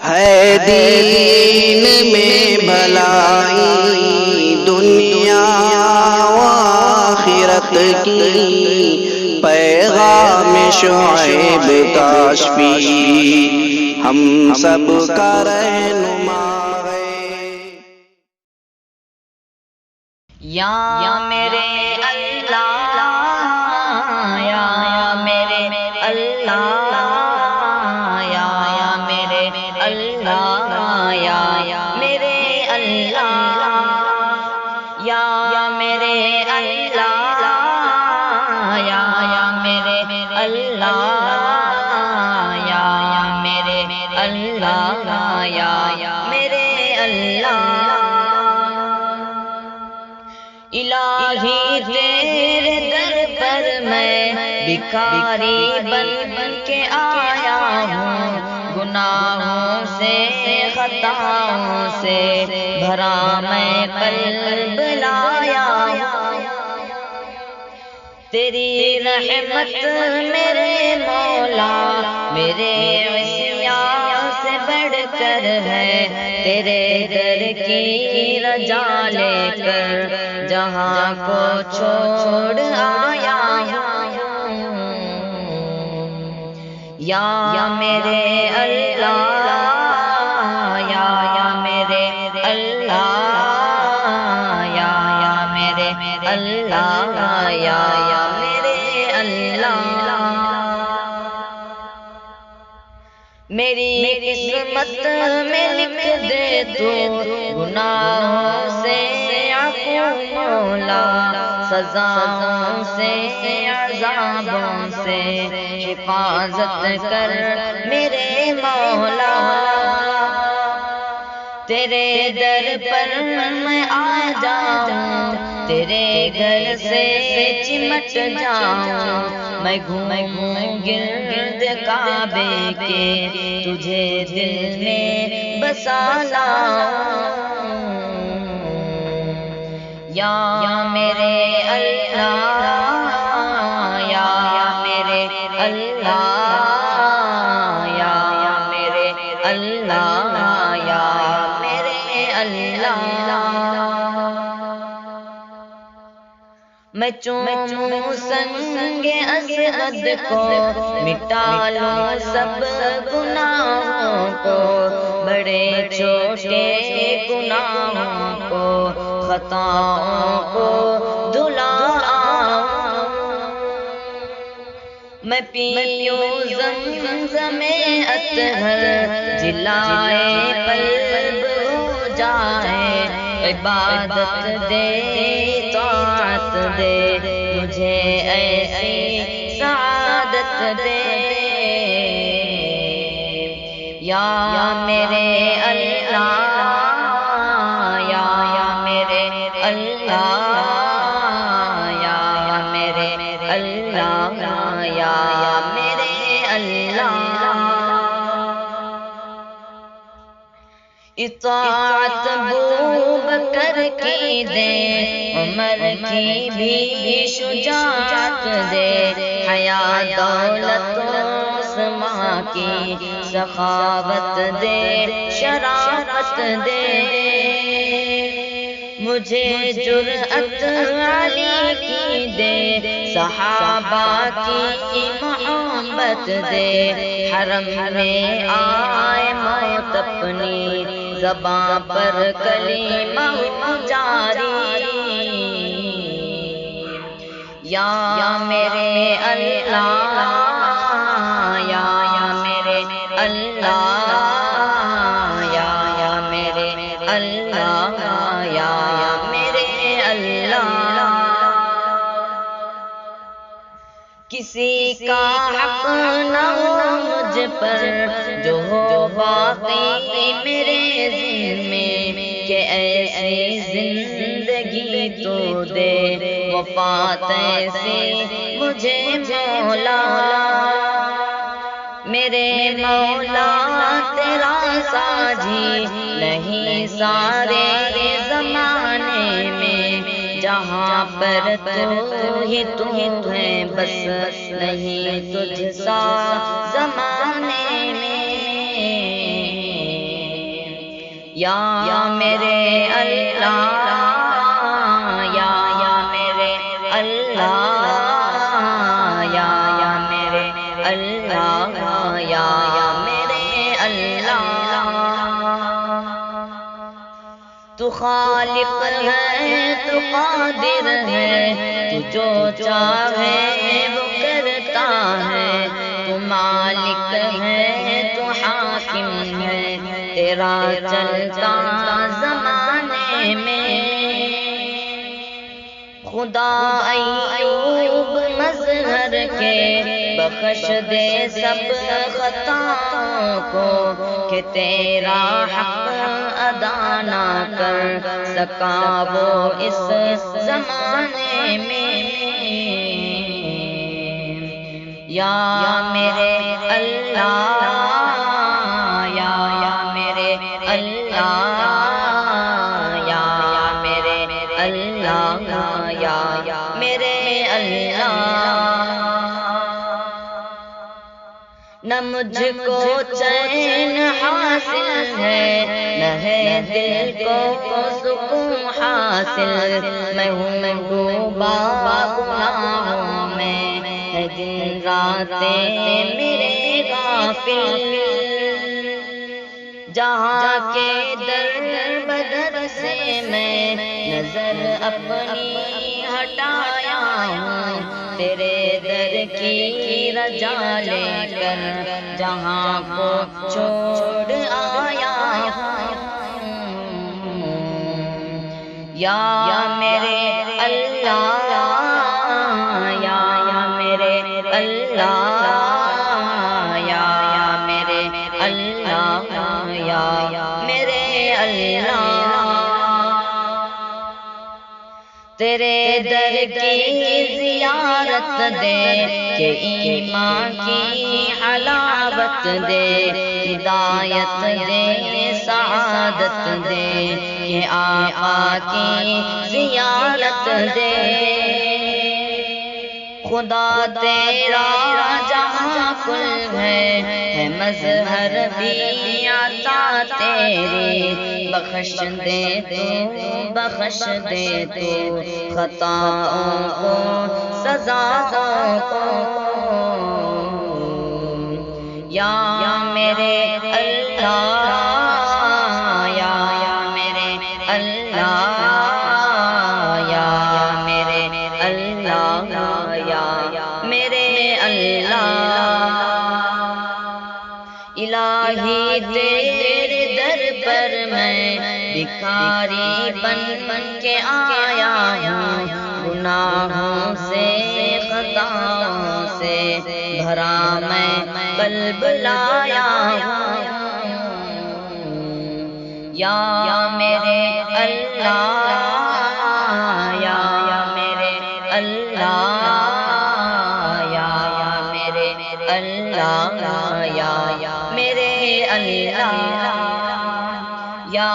ہے دین میں بھلائی دنیا و آخرت کی، پیغام شعیب کاشفی ہم سب کا رہنما ہے۔ یا میرے اللہ، یا میرے اللہ، یا میرے اللہ، یا میرے اللہ، یا میرے اللہ، یا میرے اللہ، یا میرے اللہ، یا میرے اللہ۔ الہی تیرے در پر میں بھکاری بن کے آیا ہوں، گناہوں سے خطاؤں سے بھرا میں قلب لایا ہوں۔ تیری رحمت میرے مولا میرے عصیان سے بڑھ کر ہے، تیرے در کی رجا لے کر جہاں کو چھوڑ آیا ہوں۔ یا میرے اللہ، یا میرے اللہ، یا میرے اللہ، یا میرے اللہ۔ میری قسمت میں لکھ دے تو گناہوں سے عفو مولا، سزاؤں سے عذابوں سے حفاظت کر میرے مولا۔ تیرے در پر میں آ جاؤں، تیرے گھر سے چمٹ جاؤں، میں گھوموں گرد کعبے کے، تجھے دل میں بسا لاؤں۔ یا میرے اللہ، یا میرے اللہ، یا میرے اللہ، یا میرے اللہ۔ میں چوموں سنگ ازرد کو، مٹا لوں سب گناہوں کو، بڑے چھوٹے گناہوں کو، خطاؤں کو دھلا آؤں۔ میں پیوں زمزم اطہر، جلائے قلب ہو جائے، عبادت دے طاعت دے، مجھے ایسی سعادت دے۔ یا میرے اللہ، یا میرے اللہ، یا میرے اللہ، یا میرے اللہ۔ اطاعت ابوبکر کی دے، عمر کی بھی شجاعت دے، حیا دولت عثمان کی سخاوت دے، شرافت دے۔ مجھے جرأت علی کی دے، صحابہ کی محبت دے، حرم میں آئے موت اپنی زباں پر کلمہ جاری۔ یا میرے اللہ، یا میرے اللہ، یا میرے اللہ، یا میرے اللہ۔ کسی کا حق نہ ہو مجھ پر، جو ہو باقی میرے ذمے، کہ ایسی زندگی تو دے، وفات ایسی مجھے مولا۔ میرے مولا تیرا ساجی نہیں سارے زمانے میں، جہاں پر تو ہی تو ہے بس، نہیں تجھ سا زمانے میں۔ یا میرے اللہ، یا میرے اللہ، یا میرے اللہ، یا میرے اللہ۔ تو خالق ہے، تو قادر ہے، تو جو چاہے وہ کرتا ہے، تو مالک ہے، تو حاکم ہے، تیرا چلتا زمانے میں۔ خدا ایوب مظہر کے بخش دے سب خطاؤں کو، کہ تیرا حق ادا نہ کر سکا وہ اس زمانے میں۔ یا میرے اللہ، یا میرے اللہ، یا میرے اللہ، یا میرے اللہ۔ نہ مجھ کو چین حاصل ہے، نہ ہے دل کو سکون حاصل، میں ہوں ڈوبا گناہوں میں، ہے دن راتیں میرے غافل۔ جہاں کے در بدر سے میں نظر اپنی ہٹایا ہوں، تیرے در کی رجا لے کر جہاں کو چھوڑ آیا ہوں۔ یا میرے اللہ، یا میرے اللہ، یا میرے اللہ، یا میرے اللہ۔ تیرے در کی زیارت دے، کہ ایمان کی حلاوت دے، ہدایت دے، سعادت دے، کہ آقا کی زیارت دے۔ خدا تیرا جہاں کل ہے مظہر بھی عطا تیری، بخش دے تو، بخش دے تو خطاؤں کو، سزاؤں کو۔ یا میرے اللہ، یا میرے اللہ، یا میرے اللہ، یا میرے اللہ۔ الہی تیرے در پر میں بھکاری بن کے آیا ہوں، گناہوں سے، خطاؤں سے بھرا میں قلب لایا ہوں۔ یا میرے اللہ، یا میرے اللہ، یا میرے اللہ، یا میرے اللہ، یا